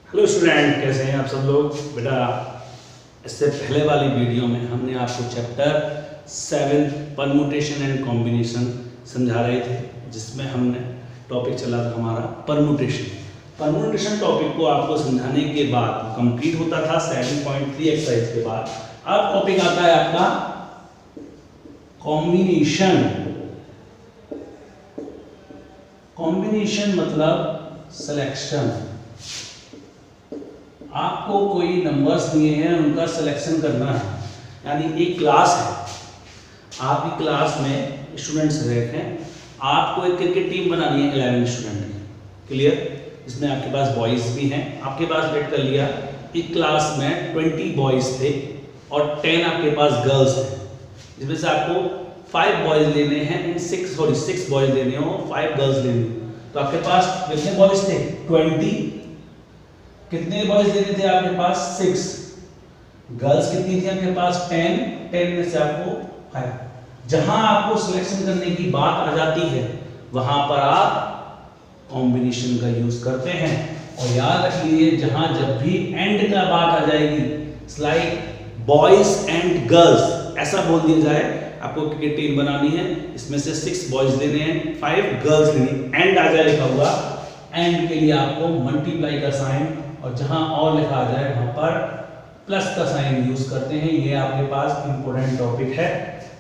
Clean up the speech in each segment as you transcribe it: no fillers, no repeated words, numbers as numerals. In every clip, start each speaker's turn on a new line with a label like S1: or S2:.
S1: Hello student, कैसे हैं आप सब लोग। बेटा, इससे पहले वाली वीडियो में हमने आपको चैप्टर 7 परमुटेशन एंड कॉम्बिनेशन समझा रहे थे, जिसमें हमने टॉपिक चला था हमारा परमुटेशन। परमुटेशन टॉपिक को आपको समझाने के बाद कंप्लीट होता था 7.3 एक्सरसाइज के बाद। अब टॉपिक आता है आपका कॉम्बिनेशन। कॉम्बिनेशन मतलब सिलेक्शन। आपको कोई नंबर्स दिए हैं, उनका सिलेक्शन करना है। यानी एक क्लास है, आपकी क्लास में स्टूडेंट्स रखें, आपको एक क्रिकेट टीम बनानी है 11 स्टूडेंट की। क्लियर? इसमें आपके पास बॉयज़ भी हैं। आपके पास वेट कर लिया, एक क्लास में 20 बॉयज़ थे और 10 आपके पास गर्ल्स हैं, जिसमें से आपको 5 बॉयज़ लेने हैं एंड 6 बॉयज़ लेने हो, 5 गर्ल्स लेनी हो। तो आपके पास कितने बॉयज़ थे? 20। कितने बॉयज लेने थे आपके पास? 6। गर्ल्स कितनी थी आपके पास? 10 में से आपको 5। जहां आपको सिलेक्शन करने की बात आ जाती है, वहां पर आप कॉम्बिनेशन का यूज करते हैं। और याद रखिए, जहां जब भी एंड का बात आ जाएगी, लाइक बॉयज एंड गर्ल्स ऐसा बोल दिया जाए, आपको क्रिकेट टीम बनानी है, इसमें से 6 बॉयज लेने हैं, 5 गर्ल्स लेनी, एंड आ जाए लिखा हुआ, एंड के लिए आपको मल्टीप्लाई का साइन, और जहां और लिखा आ जाए वहां पर प्लस का साइन यूज करते हैं। ये आपके पास इंपॉर्टेंट टॉपिक है,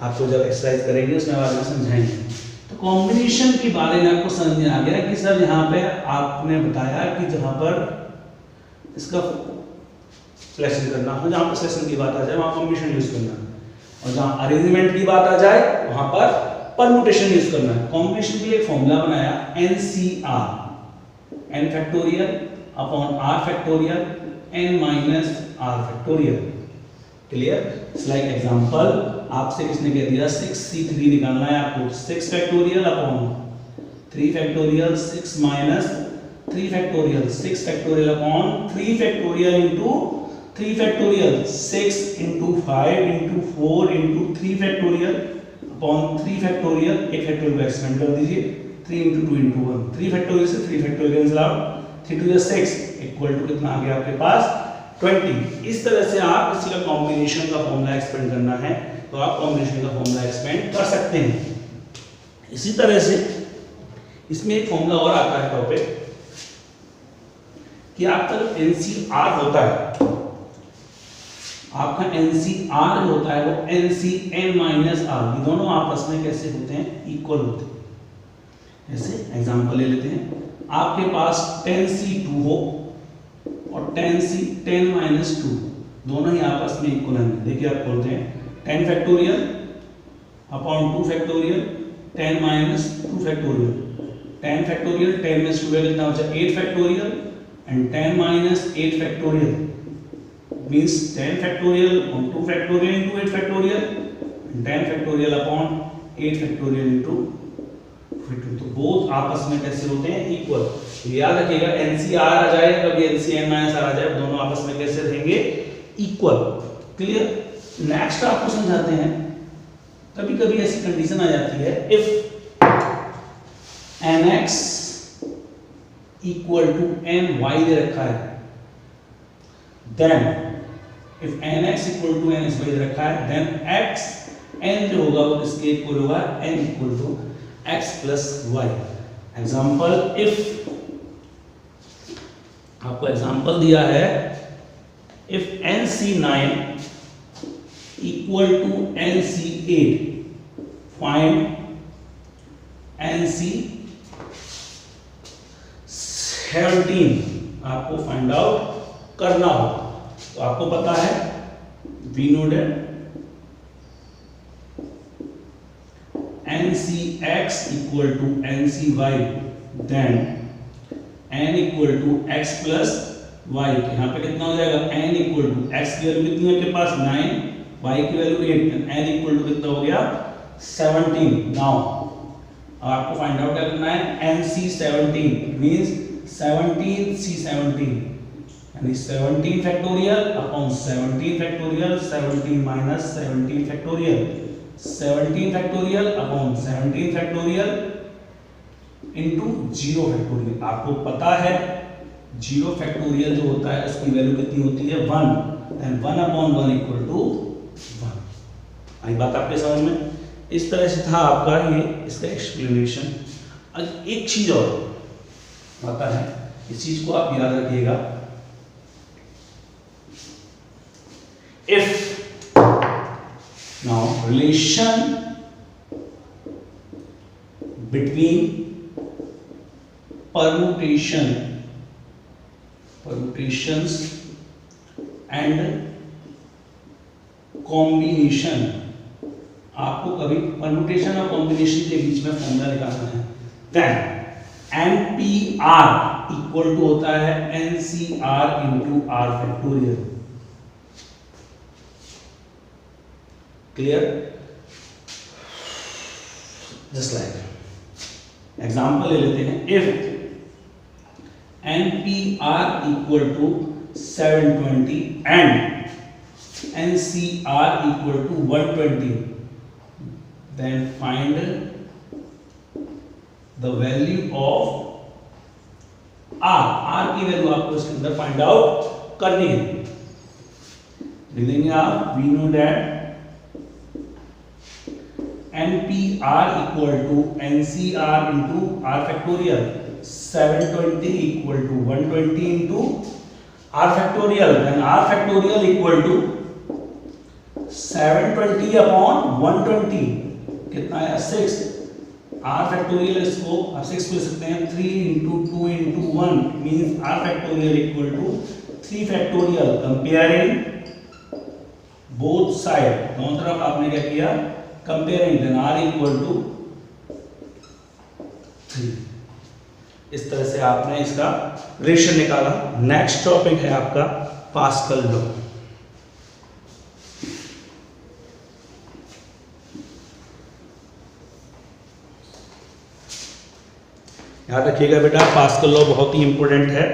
S1: आपको जब एक्सरसाइज करेंगे उसमें बारे में समझाएंगे। तो कॉम्बिनेशन के बारे में आपको समझ में आ गया कि सर यहाँ पे आपने बताया कि जहां पर इसका सिलेक्शन करना हो, जहां पर सिलेक्शन की बात आ जाए वहां कॉम्बिनेशन यूज करना है, और जहां अरेंजमेंट की बात आ जाए वहां पर परमुटेशन यूज करना है। कॉम्बिनेशन के लिए एक फॉर्मूला बनाया, NCR, n factorial upon r factorial n minus r factorial. Clear? Like example, आपसे किसने कह दिया 6c3 निकालना है आपको, 6 factorial upon 3 factorial 6 minus 3 factorial, 6 factorial upon 3 factorial into 3 factorial, 6 into 5 into 4 into 3 factorial upon 3 factorial. एक factorial को expand कर दीजिए, 3 इंटू 2 इंटू 1, 3 फैक्टोरियल से 3 factorial cancel out, 3 two 6 equal to कितना आ गया आपके पास? 20। इस तरह से आप किसी का कॉम्बिनेशन का फॉर्मूला एक्सपेंड करना है तो आप कॉम्बिनेशन का फॉर्मूला एक्सपेंड कर सकते हैं। इसी तरह से इसमें एक फॉर्मूला और आता है टॉपिक कि आपका जो NCR होता है, आपका NCR होता है वो NCn माइनस R, ये दोनों आपस में कैसे होते हैं? इक्वल होते हैं। जैसे एग्जांपल ले लेते हैं, आपके पास 10C2 हो और 10 माइनस 2, दोनों ही आपस में इक्वल हैं। देखिए आप बोलते हैं 10 factorial upon 2 factorial 10 minus 2 factorial, 10 factorial 10 में से 2 कितना बचा? 8 factorial, and 10 minus 8 factorial means 10 factorial upon 2 factorial into 8 factorial, 10 factorial upon 8 factorial into 2। तो बोथ आपस में कैसे होते हैं? इक्वल। याद रखिएगा, NCR आ जाए, कभी NCn माइनस R आ जाए, दोनों आपस में कैसे रहेंगे? इक्वल। क्लियर? नेक्स्ट आपको समझाते हैं, कभी कभी ऐसी कंडीशन आ जाती है, if nx equal to ny दे रखा है, then if nx equal to ny दे रखा है, देन x n जो होगा वो किसके इक्वल होगा? n equal to x plus y। Example, if आपको एग्जाम्पल दिया है, if NC9 equal to NC8, find NC17। आपको फाइंड आउट करना हो, तो आपको पता है we know that NCX equal to NCY, then n equal to x plus y। यहाँ पे कितना हो जाएगा? n इक्वल टू x की वैल्यू कितनी है आपके पास? 9, y की वैल्यू 8, n इक्वल टू कितना हो गया? 17। नाउ आपको फाइंड आउट क्या करना है? NC17 मींस 17C17, यानी 17 factorial upon 17 factorial, 17 minus 17 factorial, 17 factorial upon 17 factorial into 0 factorial. आपको पता है जीरो फैक्टोरियल जो होता है उसकी वैल्यू कितनी होती है 1, एंड 1/1 इक्वल टू 1। आई बात आपके समझ में? इस तरह से था आपका ये इसका एक्सप्लेनेशन। अब एक चीज और आता है, इस चीज को आप याद रखिएगा। If now relation between permutations and combination, आपको कभी परम्यूटेशन और कॉम्बिनेशन के बीच में फॉर्मूला निकालना है। देन NPR इक्वल टू होता है NCR into R factorial. Clear? Just like example ले लेते हैं। If NPR equal to 720 and NCR equal to 120, then find the value of R। R की वैल्यू आपको इसके अंदर फाइंड आउट करनी है। लिख देंगे आप, we know that NPR equal to NCR into R factorial, 720 equal to 120 into R factorial, then R factorial equal to 720 upon 120 कितना है 6। R factorial इसको आप 6 लिख सकते हैं, 3 into 2 into 1 means R factorial equal to 3 factorial। Comparing both side, दोनों तरफ आपने क्या किया, comparing, then R equal to 3। इस तरह से आपने इसका रिलेशन निकाला। नेक्स्ट टॉपिक है आपका पास्कल लॉ। याद रखिएगा बेटा, पास्कल लॉ बहुत ही इंपॉर्टेंट है।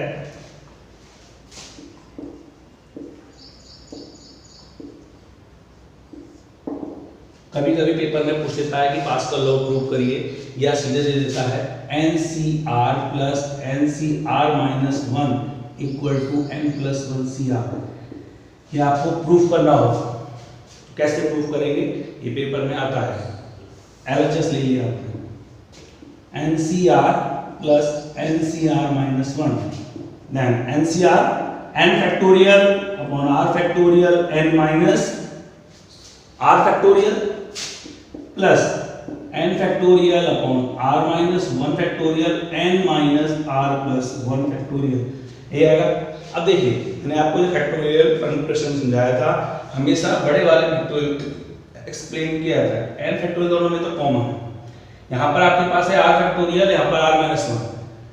S1: कभी कभी पेपर में पूछ लेता है कि पास्कल लॉ प्रूव करिए, या सीधे दे देता है NCR plus NCR minus 1 equal to N+1 CR। ये आपको प्रूफ करना होगा। कैसे प्रूफ करेंगे, ये पेपर में आता है। LHS ले लिया आपने, NCR plus NCR minus 1, then NCR N factorial upon R factorial N minus R factorial plus n factorial upon r minus 1 factorial n minus r plus 1 factorial. ये आएगा। अब देखिए, मैंने आपको ये फैक्टोरियल परम्यूटेशन समझाया था, हमेशा बड़े वाले फैक्टोरियल एक्सप्लेन किया था। n फैक्टोरियल दोनों में तो कॉमन है। यहाँ पर आपके पास है r फैक्टोरियल, यहाँ पर r माइनस 1।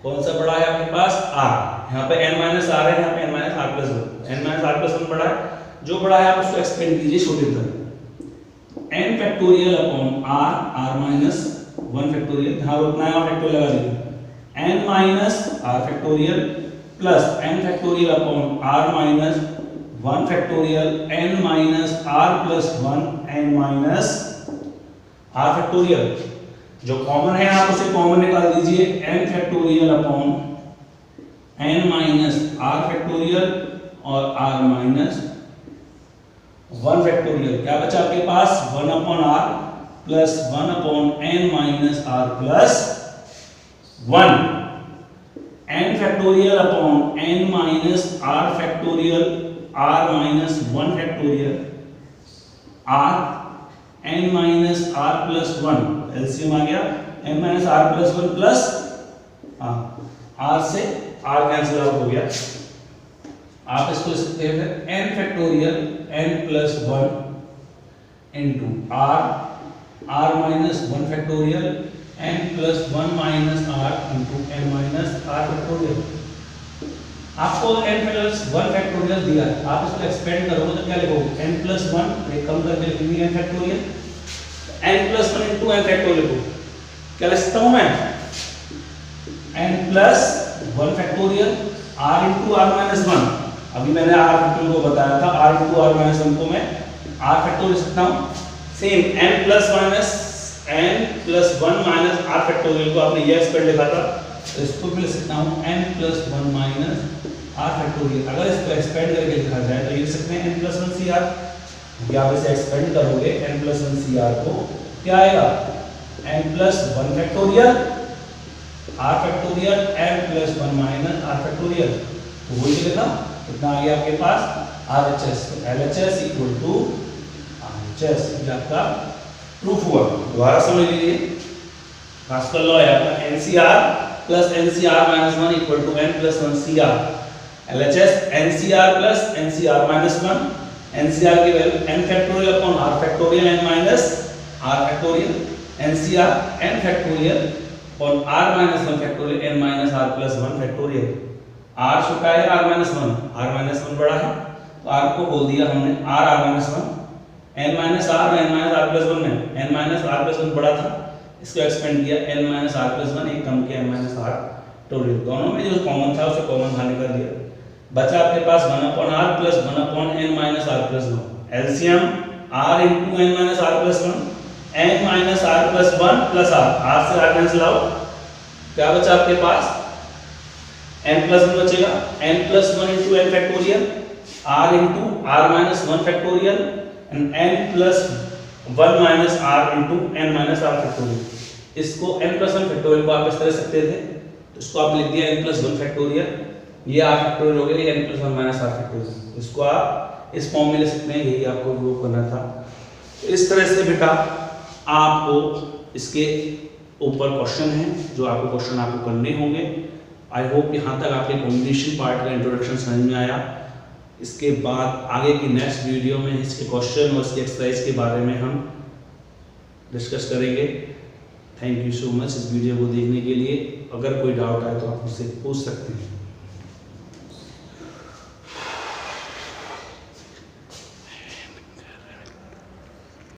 S1: कौन सा बड़ा है आपके पास? r। यहाँ पे n माइनस r है, यहाँ पे n minus r plus 1। n minus r plus 1 बड़ा है, जो बड़ा है आप उसको एक्सपेंड कीजिए छोटे तरह। n factorial upon r minus 1 factorial, यहाँ रोकना है और फैक्टोरियल लगा दीजिए। n minus r factorial plus n factorial upon r minus 1 factorial n minus r plus 1 n minus r factorial. जो कॉमन है आप उसे कॉमन निकाल दीजिए, n factorial upon n minus r factorial और r माइनस 1 फैक्टोरियल। क्या बचा आपके पास? 1 upon r plus 1 upon n minus r plus 1, n factorial upon n minus r factorial r minus 1 factorial r n minus r plus 1, LCM आ गया, n minus r plus 1 plus r से r cancel out हो गया। आप इसको लिख सकते हैं n factorial n plus 1 into r minus 1 factorial n plus 1 minus r into n minus r factorial. आपको n प्लस 1 फैक्टोरियल दिया है, आप इसको एक्सपेंड करोगे तो क्या लिखोगे? n प्लस 1 एक कम करके लिखेंगे n factorial, n plus 1 into n factorial लिखो। क्या लिख सकता हूं मैं? n plus 1 factorial r into r minus 1। अभी मैंने r फैक्टोरियल को बताया था, r इंटू r माइनस 1 को मैं r फैक्टोरियल लिख सकता हूं। Same n plus 1 minus r factorial को आपने ये एक्सपेंड लिखा था तो इसको भी लिख सकता हूँ n+1 माइनस आर फैक्टोरियल। अगर इसको एक्सपेंड करके लिखा जाए तो ये लिख सकते हैं n+1 CR। यदि आप इसे एक्सपेंड करोगे n+1 CR को क्या आएगा n+1 factorial R factorial n+1 minus R factorial. तो वही लिखा कितना आ गया आपके पास RHS। तो LHS इक्वल टू RHS, ये आपका प्रूफ हुआ। दोबारा समझ लीजिए, पास्कल लॉ है आपका NCR plus NCR minus 1 equal to n+1 CR। LHS NCR plus NCR minus 1, NCR की value n factorial upon r factorial n minus r factorial, NCR n factorial upon r minus 1 factorial n minus r plus 1 factorial. r छोटा है r minus 1 बड़ा है, तो r को बोल दिया हमने r minus 1, n minus r और n माइनस r प्लस 1 में n माइनस r प्लस 1 बड़ा था, इसको एक्सपेंड किया n माइनस r प्लस 1, एक कम किया n माइनस r टोटल। दोनों में जो कॉमन था उसे कॉमन बाहर निकाल दिया, बचा आपके पास 1 upon r plus 1 upon n minus r plus 1। LCM r into n minus r plus 1, n minus r plus 1 plus r से r कैंसिल आउट, क्या बचा आपके पास n प्लस 1 बचेगा, n plus 1 into n factorial, r into r minus 1 factorial and n plus 1 minus r into n minus r factorial. इसको n plus 1 factorial को आप इस तरह सकते थे, तो इसको आप लिख दिया n प्लस 1 फैक्टोरियल, ये r फैक्टोरियल हो गया, ये n plus 1 minus r factorial. इसको आप इस फॉर्म में ले सकते हैं, यही आपको प्रूव करना था। तो इस तरह से बेटा आपको इसके ऊपर क्वेश्चन है जो आपको क्वेश्चन आपको करने होंगे। आई होप यहाँ तक आपके कॉम्बिनेशन पार्ट का इंट्रोडक्शन समझ में आया। इसके बाद आगे की नेक्स्ट वीडियो में इसके क्वेश्चन और इसके एक्सरसाइज के बारे में हम डिस्कस करेंगे। थैंक यू सो मच इस वीडियो को देखने के लिए। अगर कोई डाउट आए तो आप मुझसे पूछ सकते हैं।